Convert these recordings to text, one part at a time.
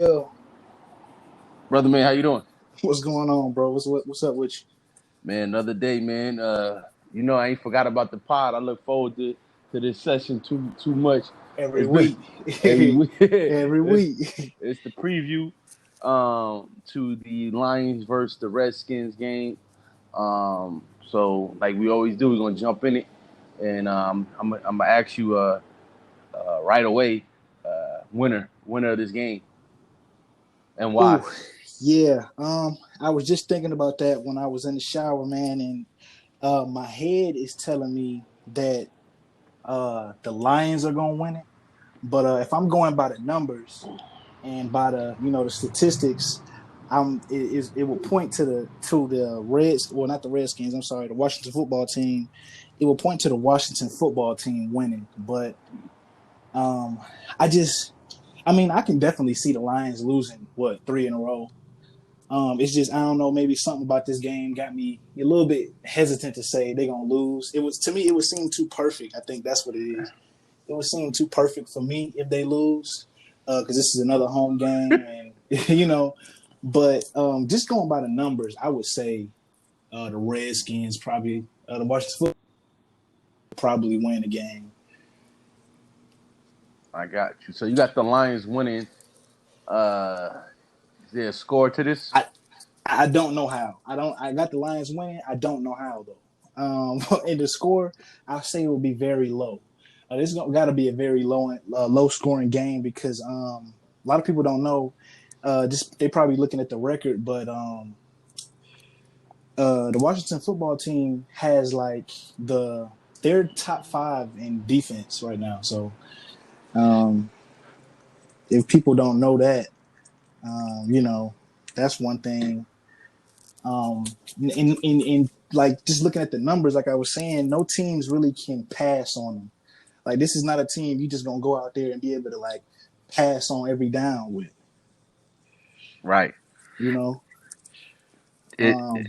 Yo, Brother man, how you doing? what's going on, bro? What's up with you? Man, another day, man. I ain't forgot about the pod. I look forward to this session too much. Every It's been week, every week. every it's week. it's the preview to the Lions versus the Redskins game. So like we always do, we're gonna jump in it, and I'm gonna ask you right away, winner of this game and Ooh, why. yeah. I was just thinking about that when I was in the shower, man, and my head is telling me that the Lions are gonna win it. But if I'm going by the numbers and by the statistics, it will point to the Reds, well, not the Redskins. I'm sorry, the Washington football team. It will point to the Washington football team winning, but Um, I just, I mean, I can definitely see the Lions losing what three in a row. It's just I don't know, maybe something about this game got me a little bit hesitant to say they're gonna lose. It was to me, it would seem too perfect. I think that's what it is. It would seem too perfect for me if they lose, because this is another home game, and you know. But just going by the numbers, I would say the Redskins probably the Washington football probably win the game. I got you. So you got the Lions winning. Uh, is there a score to this? I don't know how. I don't. I got the Lions winning. I don't know how though. In the score, I'll say it will be very low. This got to be a very low scoring game because a lot of people don't know. Just they probably looking at the record, but the Washington football team has like they're top five in defense right now. So um, if people don't know that, that's one thing. Um, in like just looking at the numbers, like I was saying, no teams really can pass on them. Like this is not a team you just gonna go out there and be able to like pass on every down with. Right. You know, It um,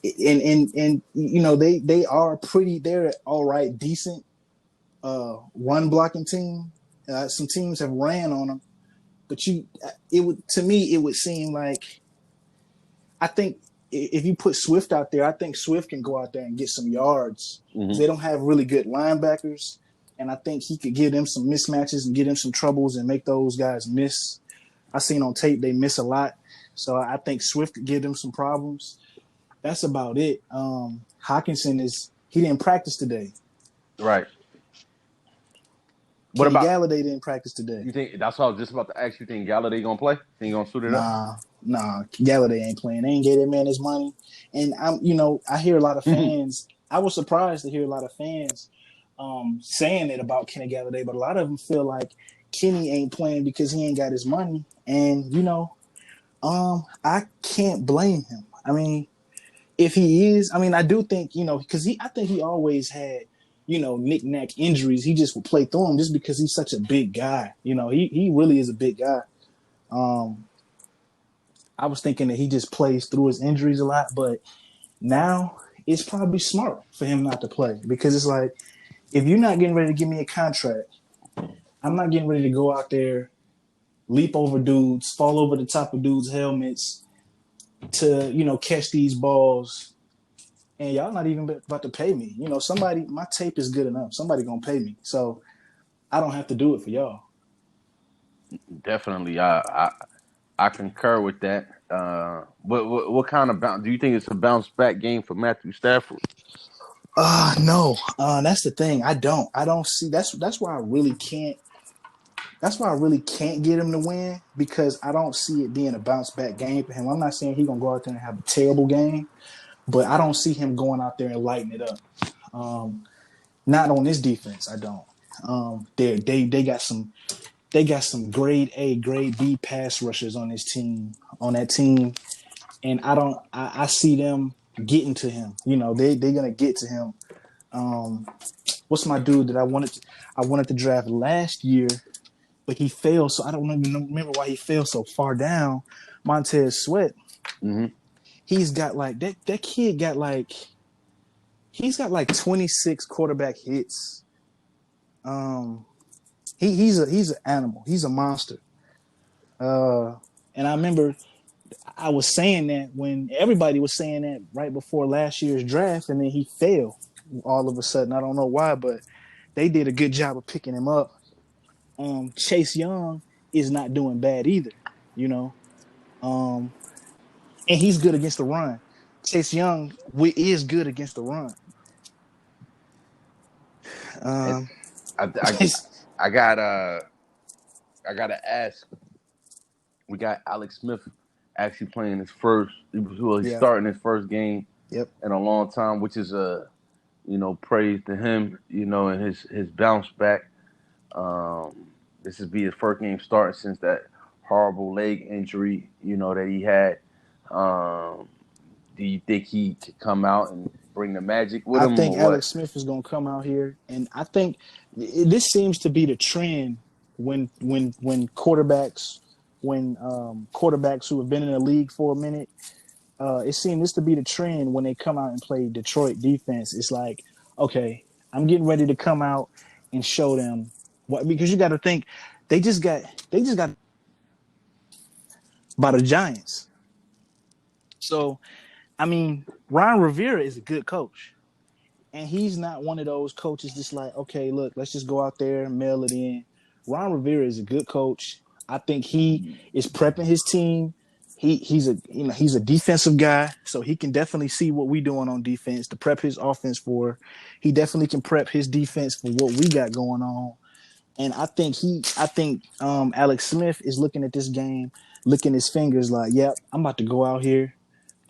and they are pretty. They're all right, decent run blocking team. Some teams have ran on them, but it would to me it would seem like I think if you put Swift out there, I think Swift can go out there and get some yards because mhm. they don't have really good linebackers, and I think he could give them some mismatches and get them some troubles and make those guys miss. I seen on tape they miss a lot, so I think Swift could give them some problems. That's about it. Hawkinson he didn't practice today. Right. What Kenny about Galladay didn't practice today. you think that's what I was just about to ask you? Think Galladay gonna play? Think he gonna suit it up? Nah, Galladay ain't playing. They ain't gave that man his money. And I hear a lot of fans. I was surprised to hear a lot of fans saying it about Kenny Galladay, but a lot of them feel like Kenny ain't playing because he ain't got his money. And I can't blame him. I mean, if he is, I mean, I do think because I think he always had knick-knack injuries. He just would play through them just because he's such a big guy. He really is a big guy. Um, I was thinking that he just plays through his injuries a lot, but now it's probably smart for him not to play because it's like if you're not getting ready to give me a contract, I'm not getting ready to go out there, leap over dudes, fall over the top of dudes' helmets to catch these balls, and y'all not even about to pay me. Somebody, my tape is good enough. Somebody gonna pay me, so I don't have to do it for y'all. Definitely. I concur with that. What kind of bounce? Do you think it's a bounce back game for Matthew Stafford? No. That's the thing. I don't see that's why I really can't That's why I really can't get him to win because I don't see it being a bounce back game for him. I'm not saying he's gonna go out there and have a terrible game, but I don't see him going out there and lighting it up. Um, Not on this defense. I don't. They got some grade A, grade B pass rushers on that team, and I see them getting to him. They're gonna get to him. Um, what's my dude that I wanted to draft last year but he fell. So I don't even remember why he fell so far down. Montez Sweat. Hmm. He's got like that. That kid got like he's got like 26 quarterback hits. Um, he's an animal. He's a monster. And I remember I was saying that when everybody was saying that right before last year's draft, and then he fell all of a sudden. I don't know why, but they did a good job of picking him up. Chase Young is not doing bad either, you know, um, and he's good against the run. Chase Young is good against the run. And Um, I I, I got I gotta ask. We got Alex Smith actually playing his first. Well, he's yeah, starting his first game yep. in a long time, which is a praise to him. And his bounce back. This is be his first game starting since that horrible leg injury. That he had. Um, do you think he could come out and bring the magic with I him think or what? Alex Smith is going to come out here, and I think this seems to be the trend when quarterbacks quarterbacks who have been in the league for a minute. It seems this to be the trend when they come out and play Detroit defense. It's like, okay, I'm getting ready to come out and show them what, because you got to think they just got by the Giants. So I mean, Ron Rivera is a good coach. And he's not one of those coaches just like, okay, look, let's just go out there and mail it in. Ron Rivera is a good coach. I think he is prepping his team. He's a defensive guy, so he can definitely see what we doing on defense to prep his offense for. He definitely can prep his defense for what we got going on. And I think Alex Smith is looking at this game, licking his fingers like, yep, I'm about to go out here.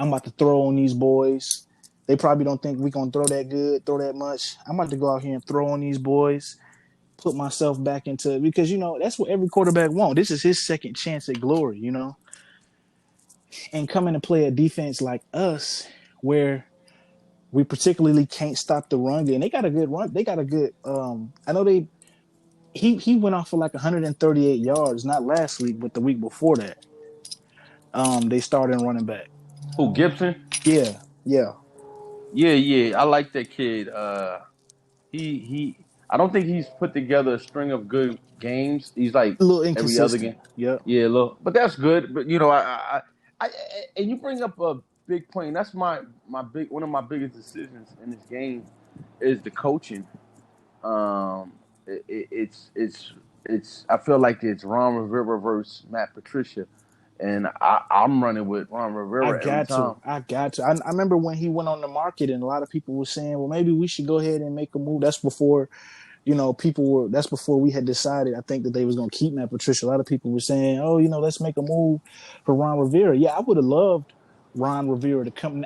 I'm about to throw on these boys. They probably don't think we gonna throw that good, throw that much. I'm about to go out here and throw on these boys, put myself back into it because that's what every quarterback wants. This is his second chance at glory, and coming to play a defense like us, where we particularly can't stop the run game. They got a good run. They got a good. I know they. He went off for like 138 yards, not last week, but the week before that. They started running back. Who, Gibson? Yeah, yeah. Yeah, yeah. I like that kid. He. I don't think he's put together a string of good games. He's like A little every other inconsistent. game. Yep. Yeah, look, but that's good. But I and you bring up a big point. That's my big one of my biggest decisions in this game is the coaching. Um, it's I feel like it's Ron Rivera versus Matt Patricia, and I'm running with Ron I Rivera every got to. time. I got to. I remember when he went on the market, and a lot of people were saying, "Well, maybe we should go ahead and make a move." That's before, people were. That's before we had decided. I think that they was going to keep Matt Patricia. A lot of people were saying, "Oh, let's make a move for Ron Rivera." Yeah, I would have loved Ron Rivera to come.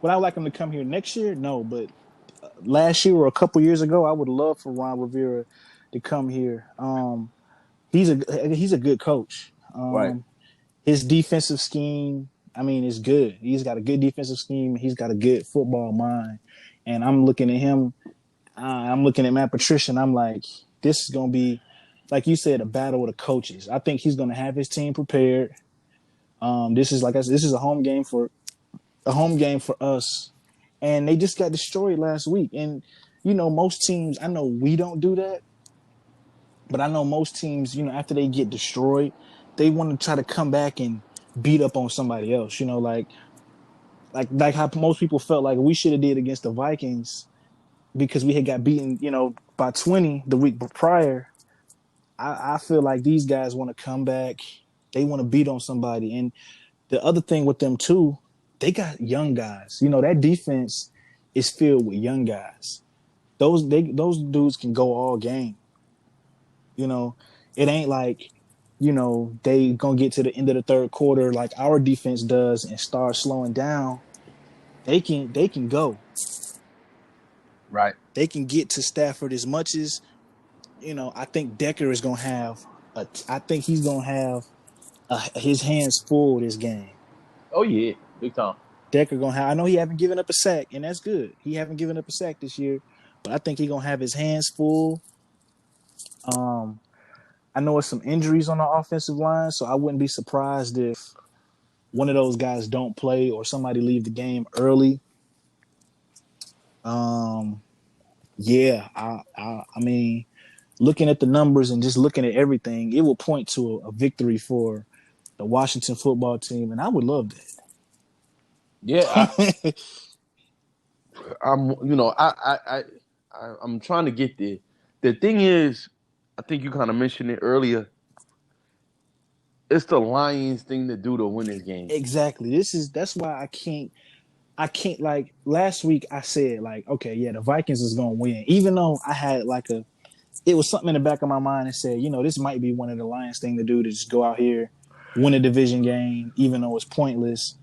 Would I like him to come here next year? No, but last year or a couple years ago, I would love for Ron Rivera to come here. He's a good coach. Right. His defensive scheme, I mean, is good. He's got a good defensive scheme. He's got a good football mind. And I'm looking at him. I'm looking at Matt Patricia, and I'm like, this is going to be, like you said, a battle of the coaches. I think he's going to have his team prepared. This is, like I said, this is a home game for us. And they just got destroyed last week. And most teams, I know we don't do that, but I know most teams, after they get destroyed, they want to try to come back and beat up on somebody else. Like how most people felt like we should have did against the Vikings because we had got beaten, by 20 the week prior. I feel like these guys want to come back. They want to beat on somebody. And the other thing with them too, they got young guys. That defense is filled with young guys. Those dudes can go all game. It ain't like, they gonna get to the end of the third quarter like our defense does and start slowing down. They can go. Right. They can get to Stafford as much as, I think Decker is gonna have I think he's gonna have his hands full this game. Oh yeah, big time. Decker gonna have. I know he haven't given up a sack, and that's good. He haven't given up a sack this year, but I think he's gonna have his hands full. Um, I know it's some injuries on the offensive line, so I wouldn't be surprised if one of those guys don't play or somebody leave the game early. Um, yeah, I mean, looking at the numbers and just looking at everything, it will point to a victory for the Washington football team, and I would love Yeah, that. I'm I'm trying to get there. The thing is, I think you kind of mentioned it earlier. It's the Lions thing to do to win this game. Exactly. That's why I can't like last week I said like, okay, yeah, the Vikings is gonna win. Even though I had like it was something in the back of my mind that said, this might be one of the Lions thing to do to just go out here, win a division game, even though it's pointless.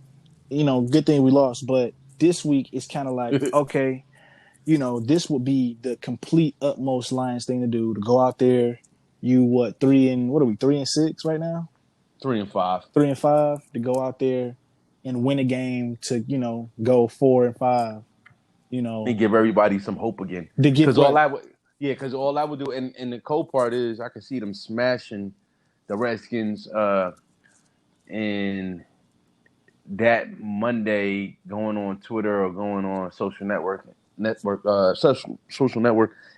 Good thing we lost. But this week it's kind of like, okay, this would be the complete utmost Lions thing to do to go out there. What are we, 3-6 right now? 3-5. 3-5 to go out there and win a game to, go 4-5, And give everybody some hope again. to get Because all what? I would, yeah, because all I would do, and the cold part is, I could see them smashing the Redskins, and that Monday going on Twitter or going on social network,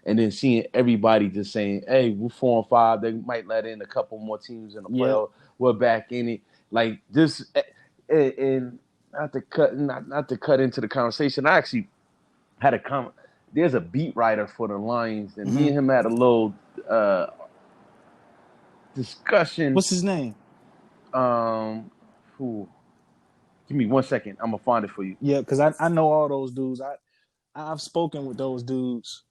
and then seeing everybody just saying, "Hey, we're 4-5. They might let in a couple more teams in the Yeah. playoff. We're back in it." Like this, and not to cut into the conversation. I actually had a comment. There's a beat writer for the Lions, and me and him had a little discussion. What's his name? Who? Give me 1 second. I'm gonna find it for you. Yeah, because I know all those dudes. I've spoken with those dudes.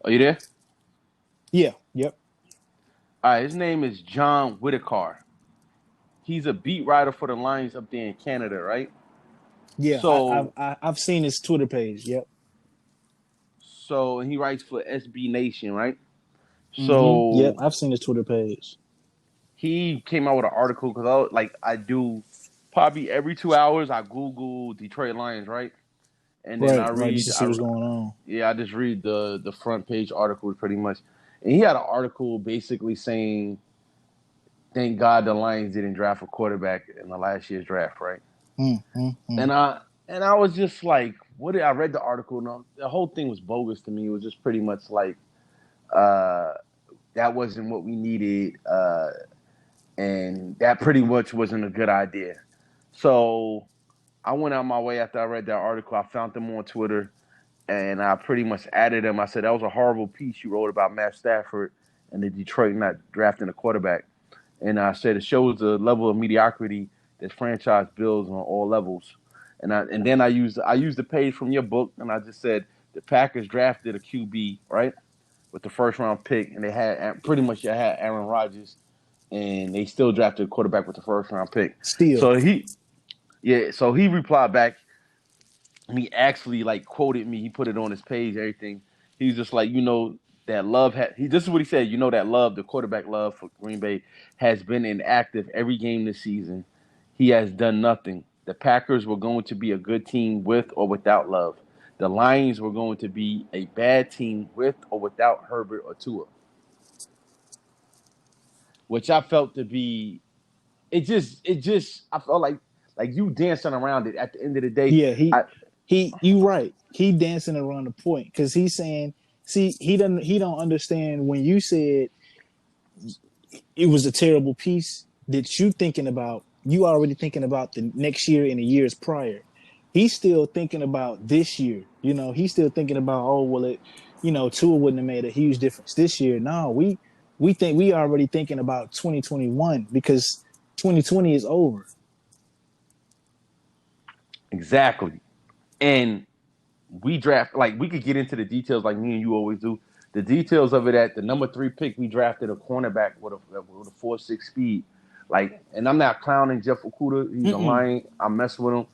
Are you there? Yeah, yep. All right. His name is John Whitaker. He's a beat writer for the Lions up there in Canada, right? Yeah, So, I've seen his Twitter page. Yep. so he writes for SB Nation, right? Yep, So I've seen his Twitter page. he came out with an article because I do probably every 2 hours I Google Detroit Lions, right? And then Right, just to see what's going on. I just read the front page article pretty much, and he had an article basically saying, "Thank God the Lions didn't draft a quarterback in the last year's draft," right? Mm, mm, mm. And I was just like, "What?" I read the article, and the whole thing was bogus to me. It was just pretty much like, uh, that wasn't what we needed, and that pretty much wasn't a good idea. So I went out my way after I read that article. I found them on Twitter, and I pretty much added them. I said, "That was a horrible piece you wrote about Matt Stafford and the Detroit not drafting a quarterback." And I said it shows the level of mediocrity that franchise builds on all levels. And then I used the page from your book, and I just said the Packers drafted a QB, right, with the first round pick, and they had pretty much Aaron Rodgers, and they still drafted a quarterback with the first round pick. Still. So he replied back. He actually like quoted me. He put it on his page, everything. He's just like, that love this is what he said, that love, the quarterback love for Green Bay has been inactive every game this season. He has done nothing. The Packers were going to be a good team with or without Love. The Lions were going to be a bad team with or without Herbert or Tua. Which I felt to be I felt like you dancing around it at the end of the day. Yeah, I, you right. He dancing around the point because he's saying, see, he don't understand when you said it was a terrible piece that you already thinking about the next year and the years prior. He's still thinking about this year. He's still thinking about, oh well, Tua wouldn't have made a huge difference this year. No, we think we already thinking about 2021 because 2020 is over. exactly. And we draft, like, we could get into the details like me and you always do. The details of it, at the number 3 pick, we drafted a cornerback with a 4.6 speed. Like, and I'm not clowning Jeff Okudah. He's a Lion. I mess with him,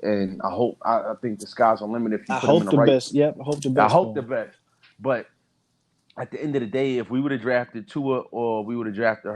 and I think the sky's the limit if you I put him in hope the the right. best. Yep, I hope the I best hope for the him. best, but at the end of the day, if we would have drafted Tua or we would have drafted her.